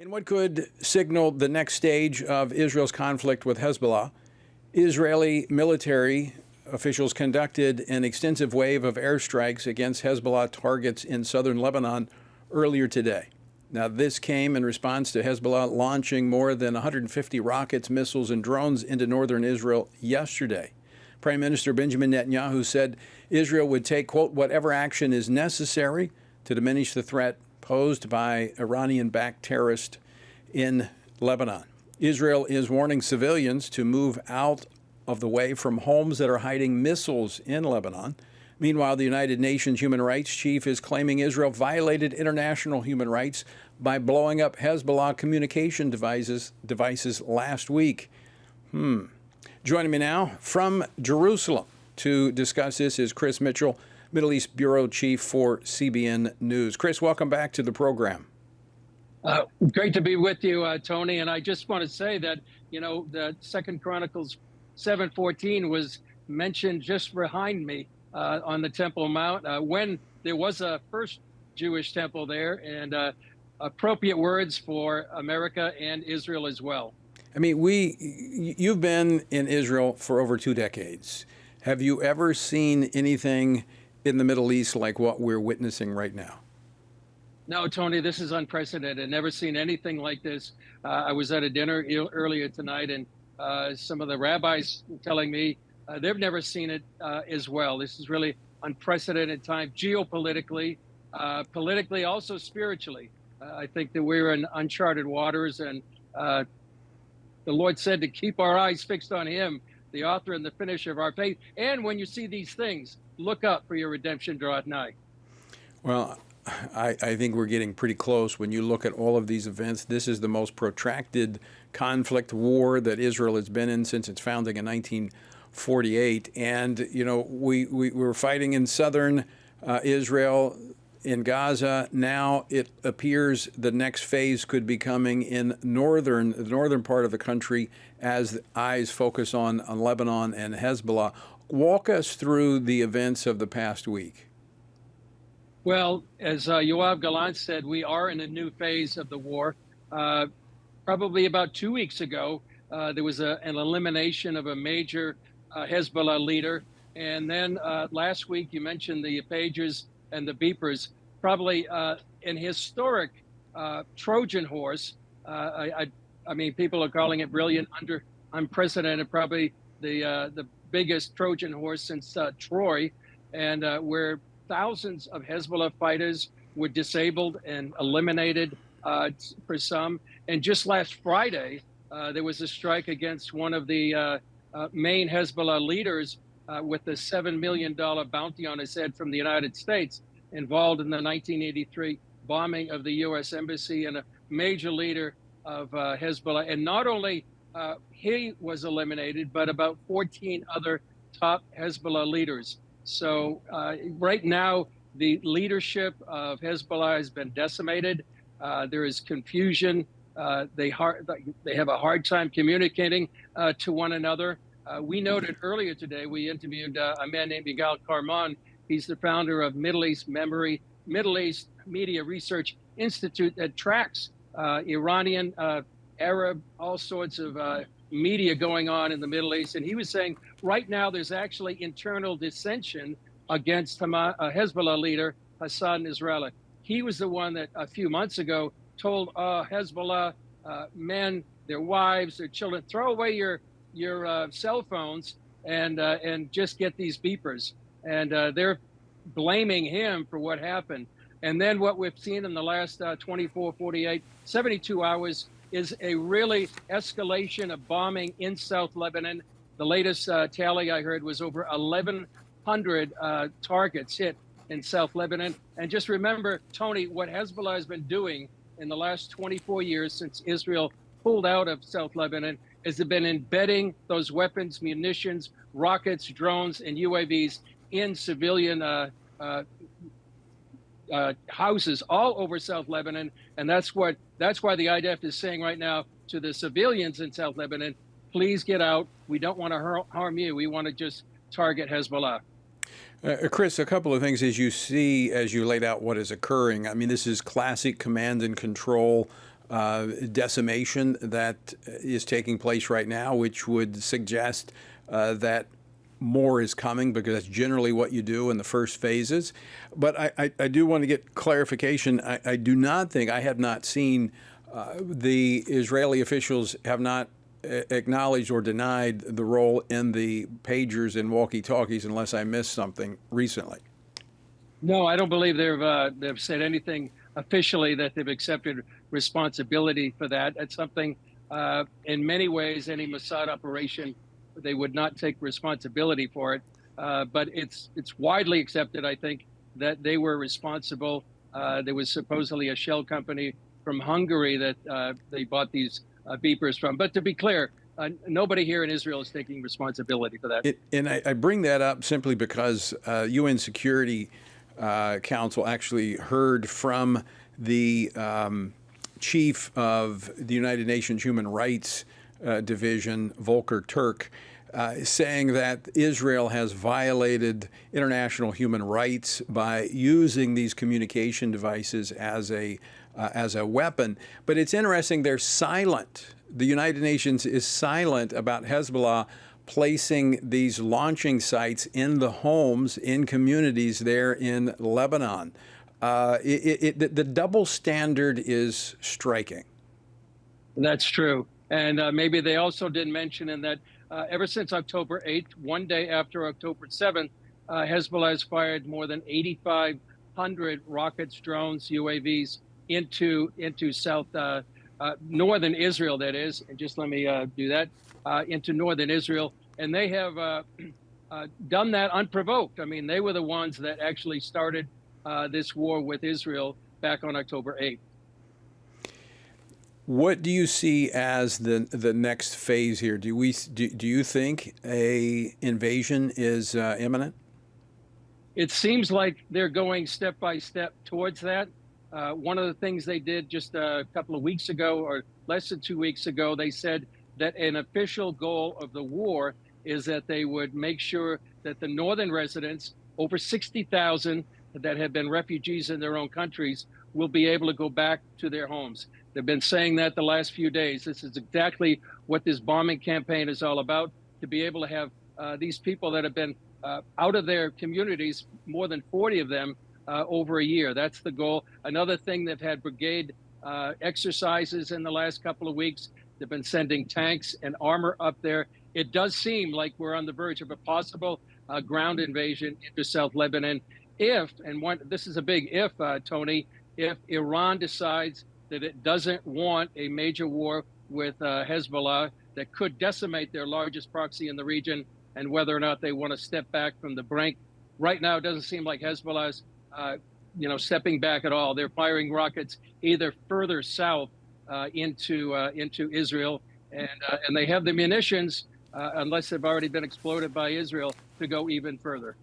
In what could signal the next stage of Israel's conflict with Hezbollah, Israeli military officials conducted an extensive wave of airstrikes against Hezbollah targets in southern Lebanon earlier today. Now, this came in response to Hezbollah launching more than 150 rockets, missiles, and drones into northern Israel yesterday. Prime Minister Benjamin Netanyahu said Israel would take, quote, whatever action is necessary to diminish the threat posed by Iranian-backed terrorists in Lebanon. Israel is warning civilians to move out of the way from homes that are hiding missiles in Lebanon. Meanwhile, the United Nations human rights chief is claiming Israel violated international human rights by blowing up Hezbollah communication devices last week. Joining me now from Jerusalem to discuss this is Chris Mitchell, Middle East Bureau Chief for CBN News. Chris, welcome back to the program. Great to be with you, Tony. And I just want to say that, the Second Chronicles 7:14 was mentioned just behind me on the Temple Mount when there was a first Jewish temple there, and appropriate words for America and Israel as well. I mean, you've been in Israel for over 2 decades. Have you ever seen anything in the Middle East like what we're witnessing right now? No, Tony, this is unprecedented. Never seen anything like this. I was at a dinner earlier tonight, and some of the rabbis telling me they've never seen it as well. This is really unprecedented time, geopolitically, politically, also spiritually. I think that we're in uncharted waters, and the Lord said to keep our eyes fixed on Him, the author and the finisher of our faith. And when you see these things, look up, for your redemption draweth nigh. Well, I think we're getting pretty close. When you look at all of these events, this is the most protracted conflict war that Israel has been in since its founding in 1948. And, we're fighting in southern Israel, in Gaza. Now it appears the next phase could be coming in the northern part of the country as eyes focus on Lebanon and Hezbollah. Walk us through the events of the past week. Well, as Yoav Gallant said, we are in a new phase of the war. Probably about 2 weeks ago, there was an elimination of a major Hezbollah leader. And then last week, you mentioned the pagers and the beepers, probably an historic Trojan horse. I mean, people are calling it brilliant, unprecedented, probably the biggest Trojan horse since Troy, and where thousands of Hezbollah fighters were disabled and eliminated for some. And just last Friday, there was a strike against one of the main Hezbollah leaders with a $7 million bounty on his head from the United States, involved in the 1983 bombing of the U.S. Embassy, and a major leader of Hezbollah. And not only he was eliminated, but about 14 other top Hezbollah leaders. So right now, the leadership of Hezbollah has been decimated. There is confusion. They have a hard time communicating to one another. We noted earlier today, we interviewed a man named Yigal Karman. He's the founder of Middle East Media Research Institute that tracks Iranian, Arab, all sorts of media going on in the Middle East. And he was saying right now there's actually internal dissension against Hezbollah leader Hassan Nasrallah. He was the one that a few months ago told Hezbollah men, their wives, their children, throw away your cell phones and just get these beepers. And they're blaming him for what happened. And then what we've seen in the last 24, 48, 72 hours is a really escalation of bombing in South Lebanon. The latest tally I heard was over 1,100 targets hit in South Lebanon. And just remember, Tony, what Hezbollah has been doing in the last 24 years since Israel pulled out of South Lebanon is they've been embedding those weapons, munitions, rockets, drones, and UAVs in civilian houses all over South Lebanon. And that's why the IDF is saying right now to the civilians in South Lebanon, please get out. We don't want to harm you. We want to just target Hezbollah. Chris, a couple of things as you laid out what is occurring. I mean, this is classic command and control decimation that is taking place right now, which would suggest that more is coming, because that's generally what you do in the first phases. But I do want to get clarification. I do not think, I have not seen, the Israeli officials have not acknowledged or denied the role in the pagers and walkie-talkies, unless I missed something recently. No, I don't believe they've said anything officially that they've accepted responsibility for that. It's something, in many ways, any Mossad operation, they would not take responsibility for it. But it's widely accepted, I think, that they were responsible. There was supposedly a shell company from Hungary that they bought these beepers from. But to be clear, nobody here in Israel is taking responsibility for that. And I bring that up simply because UN Security Council actually heard from the chief of the United Nations Human Rights Division, Volker Turk, saying that Israel has violated international human rights by using these communication devices as a weapon. But it's interesting, they're silent. The United Nations is silent about Hezbollah placing these launching sites in the homes, in communities there in Lebanon. The double standard is striking. That's true. And maybe they also didn't mention in that ever since October 8th, one day after October 7th, Hezbollah has fired more than 8,500 rockets, drones, UAVs into south northern Israel, that is. And just let me do that, into northern Israel. And they have done that unprovoked. I mean, they were the ones that actually started this war with Israel back on October 8th. What do you see as the next phase here? Do you think a invasion is imminent? It seems like they're going step by step towards that. One of the things they did just a couple of weeks ago, or less than 2 weeks ago, they said that an official goal of the war is that they would make sure that the northern residents, over 60,000 that have been refugees in their own countries, will be able to go back to their homes. They've been saying that the last few days. This is exactly what this bombing campaign is all about, to be able to have these people that have been out of their communities, more than 40 of them, over a year. That's the goal. Another thing, they've had brigade exercises in the last couple of weeks. They've been sending tanks and armor up there. It does seem like we're on the verge of a possible ground invasion into South Lebanon if, and this is a big if, Tony, if Iran decides that it doesn't want a major war with Hezbollah that could decimate their largest proxy in the region, and whether or not they want to step back from the brink. Right now, it doesn't seem like Hezbollah's stepping back at all. They're firing rockets either further south into Israel, and they have the munitions, unless they've already been exploded by Israel, to go even further.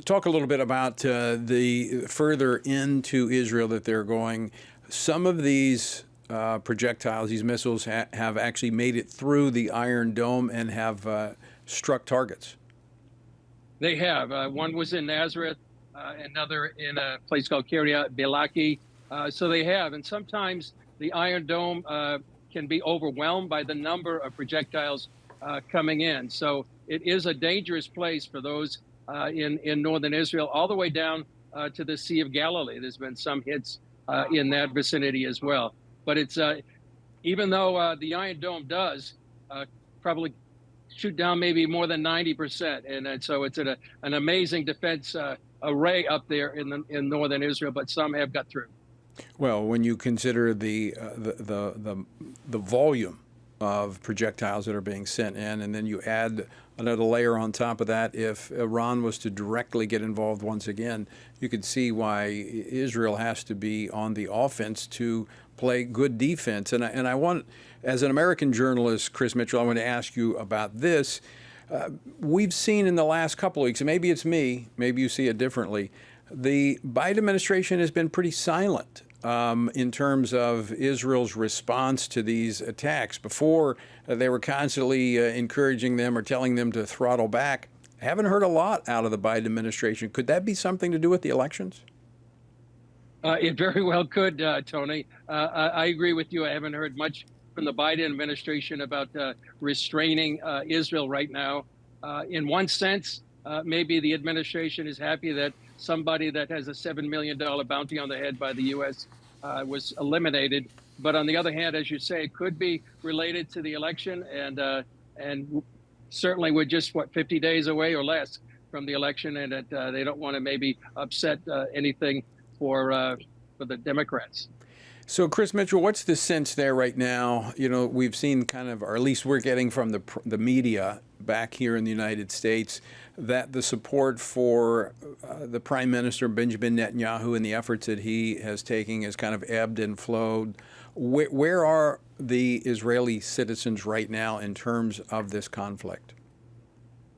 Talk a little bit about the further into Israel that they're going. Some of these projectiles, these missiles, have actually made it through the Iron Dome and have struck targets. They have. One was in Nazareth, another in a place called Kiryat Belaki. So they have. And sometimes the Iron Dome can be overwhelmed by the number of projectiles coming in. So it is a dangerous place for those in northern Israel, all the way down to the Sea of Galilee. There's been some hits in that vicinity as well. But it's even though the Iron Dome does probably shoot down maybe more than 90%, and so it's an amazing defense array up there in northern Israel. But some have got through. Well, when you consider the volume of projectiles that are being sent in, and then you add another layer on top of that, if Iran was to directly get involved once again, you could see why Israel has to be on the offense to play good defense. And I want, as an American journalist, Chris Mitchell, I want to ask you about this. We've seen in the last couple of weeks, and maybe it's me, maybe you see it differently, the Biden administration has been pretty silent in terms of Israel's response to these attacks. Before, they were constantly encouraging them or telling them to throttle back. Haven't heard a lot out of the Biden administration. Could that be something to do with the elections? It very well could, Tony. I agree with you. I haven't heard much from the Biden administration about restraining Israel right now. In one sense, maybe the administration is happy that somebody that has a $7 million bounty on the head by the U.S. Was eliminated. But on the other hand, as you say, it could be related to the election, and certainly we're just 50 days away or less from the election, and that they don't want to maybe upset anything for the Democrats. So, Chris Mitchell, what's the sense there right now? You know, we've seen kind of, or at least we're getting from the media back here in the United States, that the support for the Prime Minister Benjamin Netanyahu and the efforts that he has taken has kind of ebbed and flowed. Where are the Israeli citizens right now in terms of this conflict?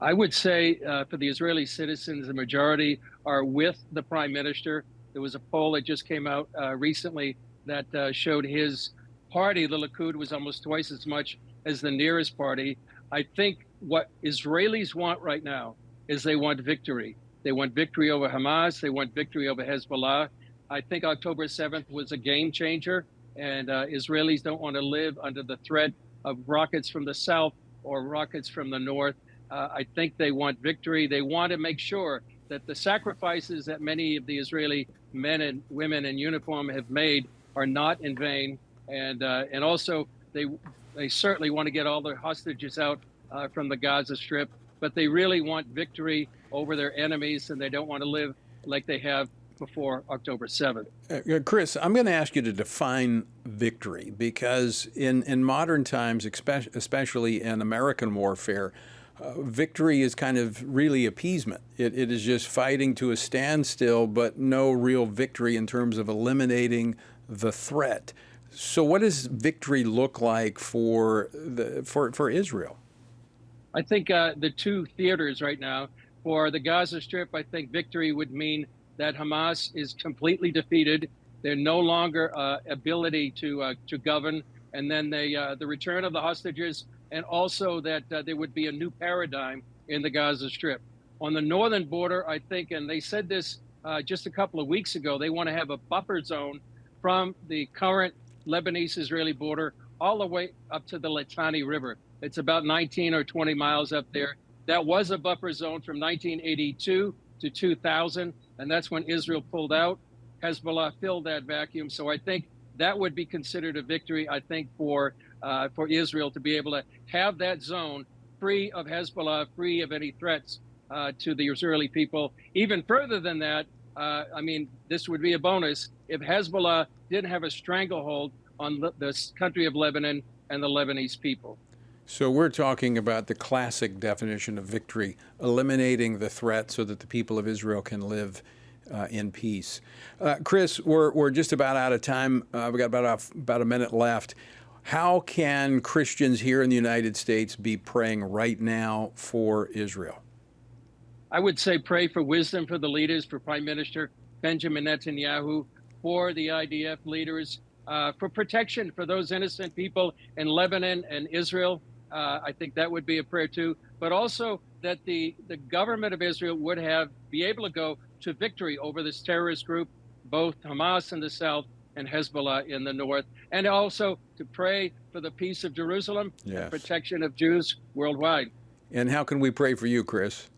I would say for the Israeli citizens, the majority are with the Prime Minister. There was a poll that just came out recently that showed his party, the Likud, was almost twice as much as the nearest party. I think what Israelis want right now is they want victory. They want victory over Hamas. They want victory over Hezbollah. I think October 7th was a game changer, and Israelis don't want to live under the threat of rockets from the south or rockets from the north. I think they want victory. They want to make sure that the sacrifices that many of the Israeli men and women in uniform have made are not in vain, and also they certainly want to get all their hostages out from the Gaza Strip, but they really want victory over their enemies, and they don't want to live like they have before October 7th. Chris, I'm going to ask you to define victory, because in modern times, especially in American warfare, victory is kind of really appeasement. It is just fighting to a standstill, but no real victory in terms of eliminating the threat. So what does victory look like for Israel? I think the two theaters right now, for the Gaza Strip, I think victory would mean that Hamas is completely defeated. They're no longer ability to govern, and then the return of the hostages, and also that there would be a new paradigm in the Gaza Strip. On the northern border, I think, and they said this just a couple of weeks ago, they want to have a buffer zone from the current Lebanese-Israeli border all the way up to the Litani River. It's about 19 or 20 miles up there. That was a buffer zone from 1982 to 2000, and that's when Israel pulled out. Hezbollah filled that vacuum. So I think that would be considered a victory, I think, for Israel to be able to have that zone free of Hezbollah, free of any threats to the Israeli people. Even further than that, I mean, this would be a bonus if Hezbollah didn't have a stranglehold on the country of Lebanon and the Lebanese people. So we're talking about the classic definition of victory, eliminating the threat so that the people of Israel can live in peace. Chris, we're just about out of time. We've got about a minute left. How can Christians here in the United States be praying right now for Israel? I would say pray for wisdom for the leaders, for Prime Minister Benjamin Netanyahu, for the IDF leaders, for protection for those innocent people in Lebanon and Israel. I think that would be a prayer too, but also that the government of Israel would be able to go to victory over this terrorist group, both Hamas in the south and Hezbollah in the north, and also to pray for the peace of Jerusalem and protection of Jews worldwide. And how can we pray for you, Chris?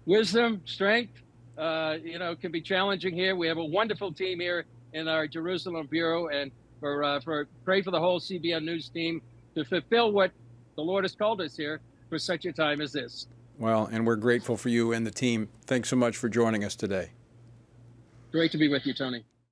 Wisdom, strength, can be challenging here. We have a wonderful team here in our Jerusalem bureau, and pray for the whole CBN News team to fulfill what the Lord has called us here for such a time as this. Well, and we're grateful for you and the team. Thanks so much for joining us today. Great to be with you, Tony.